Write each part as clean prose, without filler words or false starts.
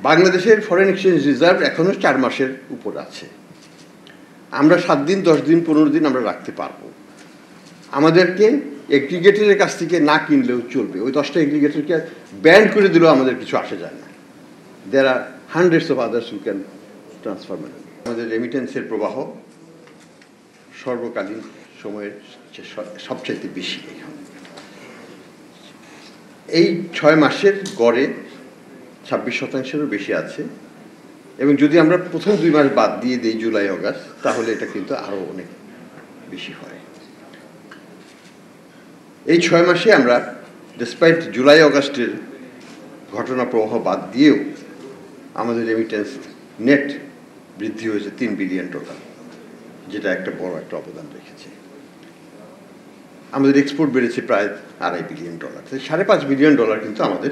বাংলাদেশের foreign exchange reserve এখনো 4 মাসের উপর আছে। আমরা 7 দিন 10 দিন 15 দিন আমরা রাখতে পারবো। আমাদেরকে এগ্রিগেটরের কাছ থেকে না কিনলেও চলবে। ওই 10টা এগ্রিগেটরকে ব্যান্ড করে দিলেও আমাদের কিছু আসে যায় না। There are hundreds of others who can transfer money. আমাদের রেমিটেন্সের প্রবাহ সর্বকালীন সময়ের সবচাইতে বেশি। এই 6 মাসের গড়ে 26%-এরও বেশি আছে, এবং যদি আমরা প্রথম 2 মাস বাদ দিয়ে দিই জুলাই অগাস্ট, তাহলে এটা কিন্তু আরও অনেক বেশি হয়। এই 6 মাসে আমরা ডিসপাইট জুলাই অগাস্টের ঘটনা প্রবাহ বাদ দিয়েও আমাদের রেমিটেন্স নেট বৃদ্ধি হয়েছে $3 বিলিয়ন, যেটা একটা বড় একটা অবদান রেখেছে। আমাদের এক্সপোর্ট বেড়েছে প্রায় $2.5 বিলিয়ন। $5.5 বিলিয়ন কিন্তু আমাদের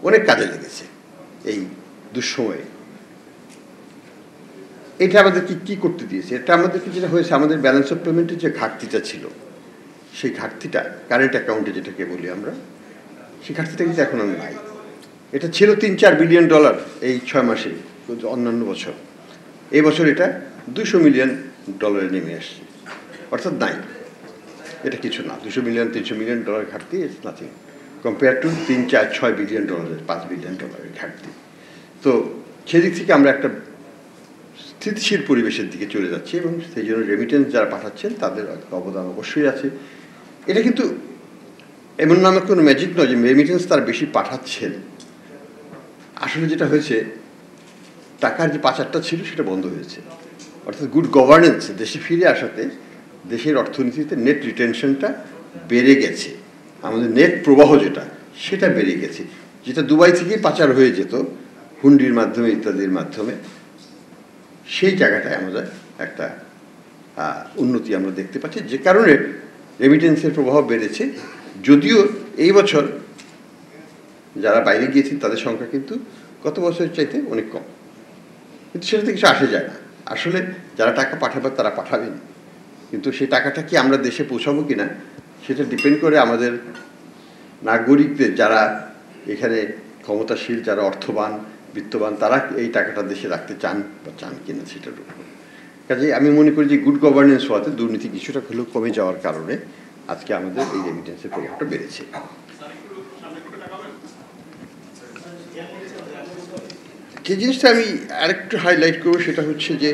অনেক কাজে লেগেছে এই দুঃসময়ে। এটা আমাদেরকে কি করতে দিয়েছে? এটা আমাদেরকে যেটা হয়েছে, আমাদের ব্যালেন্স অফ পেমেন্টের যে ঘাটতিটা ছিল, সেই ঘাটতিটা কারেন্ট অ্যাকাউন্টে যেটাকে বলি আমরা, সেই ঘাটতিটা কিন্তু এখন আর নাই। এটা ছিল $3-4 বিলিয়ন এই 6 মাসে অন্যান্য বছর। এই বছর এটা $200 মিলিয়ন নেমে আসছে, অর্থাৎ নাই। এটা কিছু না। $200 মিলিয়ন 300 মিলিয়ন ঘাটতি it's nothing compare to $3-4-6 billion $5 billion ঘাটতি। তো সেদিক থেকে আমরা একটা স্থিতিশীল পরিবেশের দিকে চলে যাচ্ছি, এবং সেই জন্য রেমিটেন্স যারা পাঠাচ্ছেন তাদের অবদান অবশ্যই আছে। এটা কিন্তু এমন নামে কোনো ম্যাজিক নয় যে রেমিটেন্স তারা বেশি পাঠাচ্ছেন। আসলে যেটা হয়েছে, টাকার যে পাচারটা ছিল সেটা বন্ধ হয়েছে, অর্থাৎ গুড গভর্নেন্স দেশে ফিরে আসাতে দেশের অর্থনীতিতে নেট রিটেনশনটা বেড়ে গেছে। আমাদের নেট প্রবাহ যেটা, সেটা বেড়ে গেছে, যেটা দুবাই থেকেই পাচার হয়ে যেত হুন্ডির মাধ্যমে ইত্যাদির মাধ্যমে। সেই জায়গাটায় আমাদের একটা উন্নতি আমরা দেখতে পাচ্ছি, যে কারণে রেমিটেন্সের প্রবাহ বেড়েছে। যদিও এই বছর যারা বাইরে গিয়েছেন তাদের সংখ্যা কিন্তু গত বছরের চাইতে অনেক কম, কিন্তু সেটাতে কিছু আসে যায় না। আসলে যারা টাকা পাঠাবে তারা পাঠাবেন, কিন্তু সেই টাকাটা কি আমরা দেশে পৌঁছাবো কিনা সেটা ডিপেন্ড করে আমাদের নাগরিকদের, যারা এখানে ক্ষমতাশীল, যারা অর্থবান বিত্তবান, তারা এই টাকাটা দেশে রাখতে চান বা চান কিনা সেটার উপর। কাজেই আমি মনে করি যে গুড গভর্নেন্স হওয়াতে দুর্নীতি কিছুটা হলেও কমে যাওয়ার কারণে আজকে আমাদের এই রেমিটেন্সের প্রভাবটা বেড়েছে। যে জিনিসটা আমি আরেকটু হাইলাইট করব সেটা হচ্ছে যে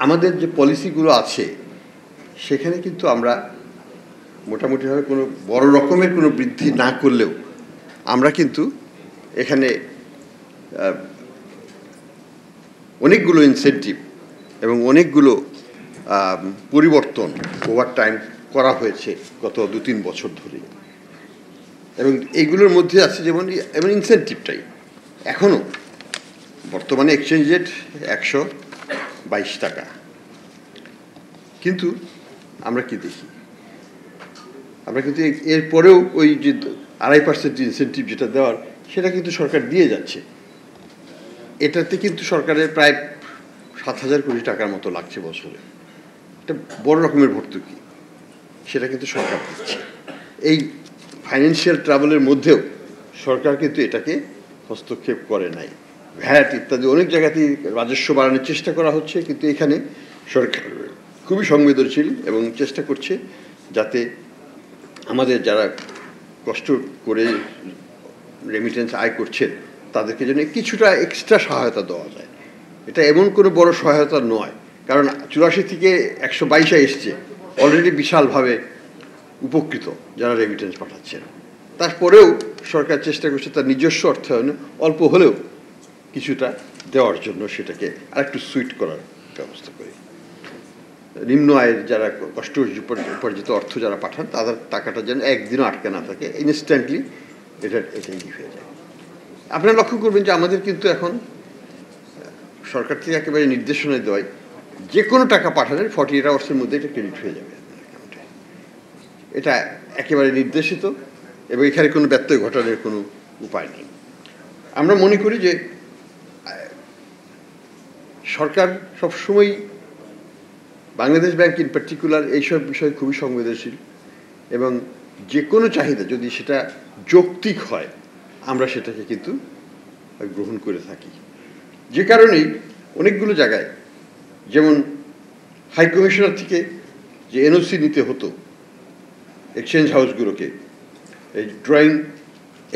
আমাদের যে পলিসিগুলো আছে সেখানে কিন্তু আমরা মোটামুটিভাবে কোনো বড় রকমের কোনো বৃদ্ধি না করলেও আমরা কিন্তু এখানে অনেকগুলো ইনসেন্টিভ এবং অনেকগুলো পরিবর্তন ওভার টাইম করা হয়েছে গত 2-3 বছর ধরে। এবং এইগুলোর মধ্যে আছে যেমন ইনসেন্টিভটাই এখনও বর্তমানে এক্সচেঞ্জ রেট 122 টাকা, কিন্তু আমরা কি দেখি, আমরা কিন্তু এরপরেও ওই যে 2.5% ইনসেন্টিভ যেটা দেওয়ার, সেটা কিন্তু সরকার দিয়ে যাচ্ছে। এটাতে কিন্তু সরকারের প্রায় 7,000 কোটি টাকার মতো লাগছে বছরে। এটা বড় রকমের ভর্তুকি, সেটা কিন্তু সরকার দিচ্ছে। এই ফাইন্যান্সিয়াল ট্রাবলের মধ্যেও সরকার কিন্তু এটাকে হস্তক্ষেপ করে নাই। ভ্যাট ইত্যাদি অনেক জায়গাতেই রাজস্ব বাড়ানোর চেষ্টা করা হচ্ছে, কিন্তু এখানে সরকার খুবই সংবেদনশীল এবং চেষ্টা করছে যাতে আমাদের যারা কষ্ট করে রেমিটেন্স আয় করছে তাদেরকে যেন কিছুটা এক্সট্রা সহায়তা দেওয়া যায়। এটা এমন কোনো বড় সহায়তা নয়, কারণ 84 থেকে 122 এসছে, অলরেডি বিশালভাবে উপকৃত যারা রেমিটেন্স পাঠাচ্ছেন। তারপরেও সরকার চেষ্টা করছে তার নিজস্ব অর্থায়নে অল্প হলেও কিছুটা দেওয়ার জন্য, সেটাকে আরেকটু সুইট করার ব্যবস্থা করে। নিম্ন আয়ের যারা কষ্ট উপার্জিত অর্থ যারা পাঠান তাদের টাকাটা যেন একদিনও আটকে না থাকে, ইনস্ট্যান্টলি এটাই হয়ে যায়। আপনারা লক্ষ্য করবেন যে আমাদের কিন্তু এখন সরকার থেকে একেবারে নির্দেশনা দেওয়ায় যে কোনো টাকা পাঠালে 48 আওয়ার্সের মধ্যে এটা ক্রেডিট হয়ে যাবে অ্যাকাউন্টে। এটা একেবারে নির্দেশিত, এবং এখানে কোনো ব্যত্যয় ঘটানোর কোনো উপায় নেই। আমরা মনে করি যে সরকার সবসময়, বাংলাদেশ ব্যাংক ইন পার্টিকুলার, এইসব বিষয়ে খুবই সংবেদনশীল, এবং যে কোনো চাহিদা যদি সেটা যৌক্তিক হয় আমরা সেটাকে কিন্তু গ্রহণ করে থাকি। যে কারণেই অনেকগুলো জায়গায়, যেমন হাই কমিশনার থেকে যে এনওসি নিতে হতো এক্সচেঞ্জ হাউসগুলোকে এই ড্রয়িং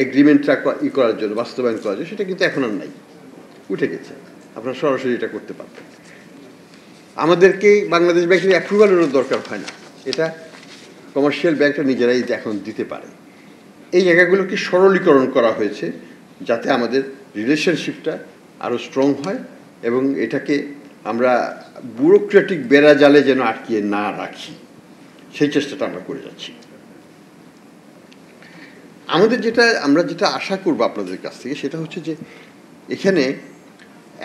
এগ্রিমেন্টটা করার জন্য, বাস্তবায়ন করার জন্য, সেটা কিন্তু এখন আর নাই, উঠে গেছে। আপনারা সরাসরি এটা করতে পারবেন। আমাদেরকে বাংলাদেশ ব্যাংকের অ্যাপ্রুভালেরও দরকার হয় না, এটা কমার্শিয়াল ব্যাংকটা নিজেরাই এখন দিতে পারে। এই জায়গাগুলোকে সরলীকরণ করা হয়েছে যাতে আমাদের রিলেশনশিপটা আরও স্ট্রং হয় এবং এটাকে আমরা ব্যুরোক্রেটিক বেড়াজালে যেন আটকিয়ে না রাখি, সেই চেষ্টাটা আমরা করে যাচ্ছি। আমরা যেটা আশা করব আপনাদের কাছ থেকে সেটা হচ্ছে যে এখানে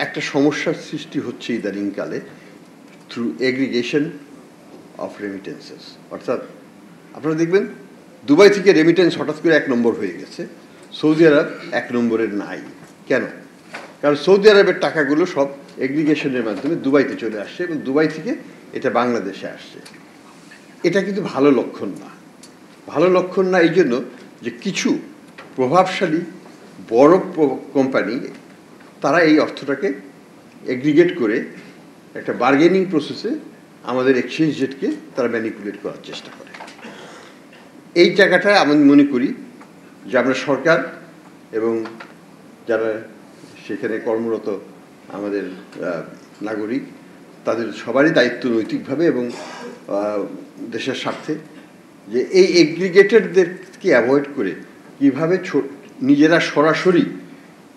একটা সমস্যার সৃষ্টি হচ্ছে ইদানিংকালে থ্রু এগ্রিগেশন অফ রেমিটেন্সেস। অর্থাৎ আপনারা দেখবেন দুবাই থেকে রেমিটেন্স হঠাৎ করে 1 নম্বর হয়ে গেছে, সৌদি আরব 1 নম্বরের নাই। কেন? কারণ সৌদি আরবের টাকাগুলো সব এগ্রিগেশনের মাধ্যমে দুবাইতে চলে আসছে এবং দুবাই থেকে এটা বাংলাদেশে আসছে। এটা কিন্তু ভালো লক্ষণ না। ভালো লক্ষণ না এই জন্য যে কিছু প্রভাবশালী বড় কোম্পানি তারা এই অর্থটাকে এগ্রিগেট করে একটা বার্গেনিং প্রসেসে আমাদের এক্সচেঞ্জ রেটকে তারা ম্যানিপুলেট করার চেষ্টা করে। এই জায়গাটায় আমি মনে করি যে আমরা সরকার এবং যারা সেখানে কর্মরত আমাদের নাগরিক, তাদের সবারই দায়িত্ব নৈতিকভাবে এবং দেশের স্বার্থে যে এই এগ্রিগেটেডদেরকে অ্যাভয়েড করে কীভাবে নিজেরা সরাসরি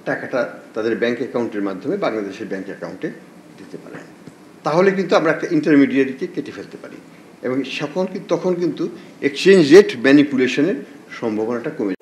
টাকাটা তাদের ব্যাংক অ্যাকাউন্টের মাধ্যমে বাংলাদেশের ব্যাংক অ্যাকাউন্টে দিতে পারে। তাহলে কিন্তু আমরা একটা ইন্টারমিডিয়েটকে কেটে ফেলতে পারি এবং তখন কিন্তু এক্সচেঞ্জ রেট ম্যানিপুলেশনের সম্ভাবনাটা কমে